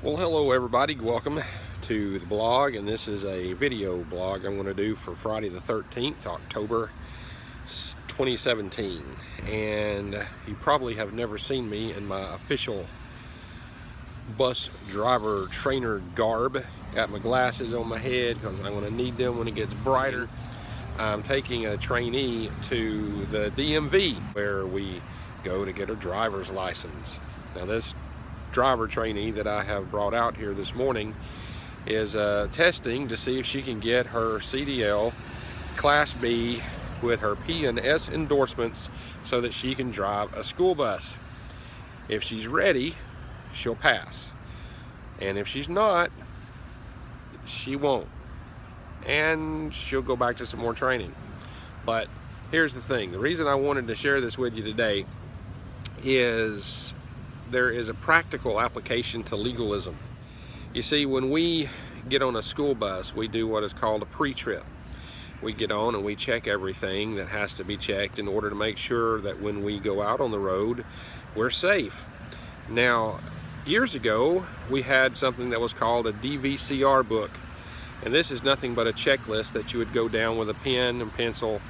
Well, hello everybody, welcome to the blog, and this is a video blog I'm going to do for Friday the 13th, October 2017. And you probably have never seen me in my official bus driver trainer garb. Got my glasses on my head because I'm going to need them when it gets brighter. I'm taking a trainee to the DMV where we go to get a driver's license. Now this driver trainee that I have brought out here this morning is testing to see if she can get her CDL Class B with her P and S endorsements so that she can drive a school bus. If she's ready, she'll pass, and if she's not, she won't, and she'll go back to some more training. But here's the thing, the reason I wanted to share this with you today is there is a practical application to legalism. You see, when we get on a school bus, we do what is called a pre-trip. We get on and we check everything that has to be checked in order to make sure that when we go out on the road, we're safe. Now, years ago, we had something that was called a DVCR book. And this is nothing but a checklist that you would go down with a pen and pencil,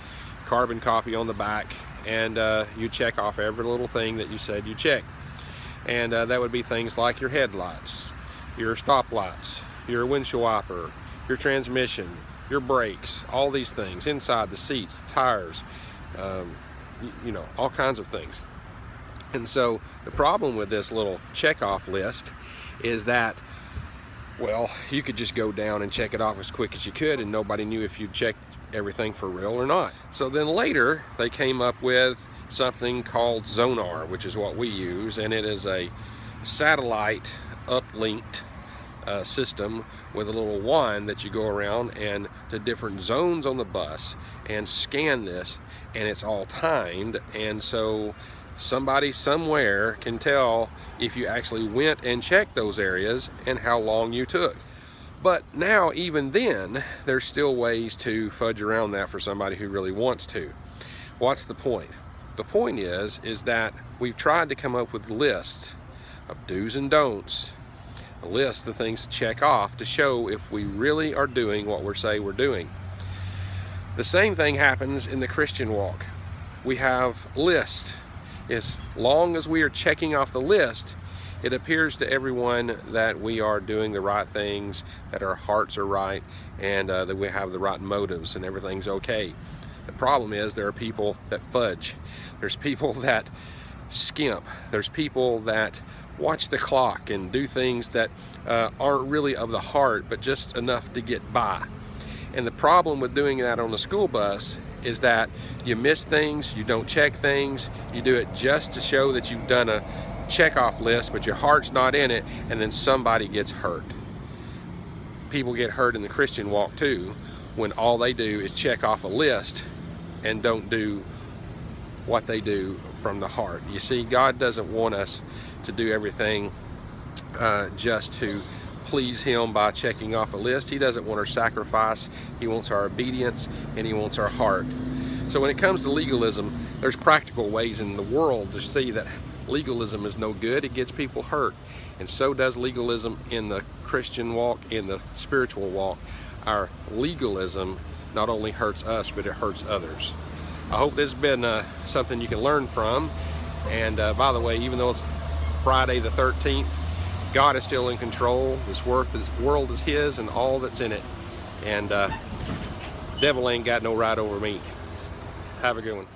carbon copy on the back, and you check off every little thing that you said you checked. And that would be things like your headlights, your stoplights, your windshield wiper, your transmission, your brakes, all these things, inside the seats, tires, you know, all kinds of things. And so the problem with this little check-off list is that, well, you could just go down and check it off as quick as you could, and nobody knew if you checked everything for real or not. So then later they came up with something called Sonar, which is what we use, and it is a satellite uplinked system with a little wand that you go around and to different zones on the bus and scan this, and it's all timed, and so somebody somewhere can tell if you actually went and checked those areas and how long you took. But now, even then, there's still ways to fudge around that for somebody who really wants to. What's the point? The point is that we've tried to come up with lists of do's and don'ts, a list of things to check off to show if we really are doing what we say we're doing. The same thing happens in the Christian walk. We have lists. As long as we are checking off the list, it appears to everyone that we are doing the right things, that our hearts are right, and that we have the right motives and everything's okay. The problem is there are people that fudge. There's people that skimp. There's people that watch the clock and do things that aren't really of the heart, but just enough to get by. And the problem with doing that on the school bus is that you miss things, you don't check things, you do it just to show that you've done a check-off list, but your heart's not in it, and then somebody gets hurt. People get hurt in the Christian walk too, when all they do is check off a list and don't do what they do from the heart. You see, God doesn't want us to do everything just to please Him by checking off a list. He doesn't want our sacrifice. He wants our obedience, and He wants our heart. So when it comes to legalism, there's practical ways in the world to see that legalism is no good. It gets people hurt, and so does legalism in the Christian walk, in the spiritual walk. Our legalism not only hurts us, but it hurts others. I hope this has been something you can learn from. And by the way, even though it's Friday the 13th, God is still in control. This world is His and all that's in it. And devil ain't got no right over me. Have a good one.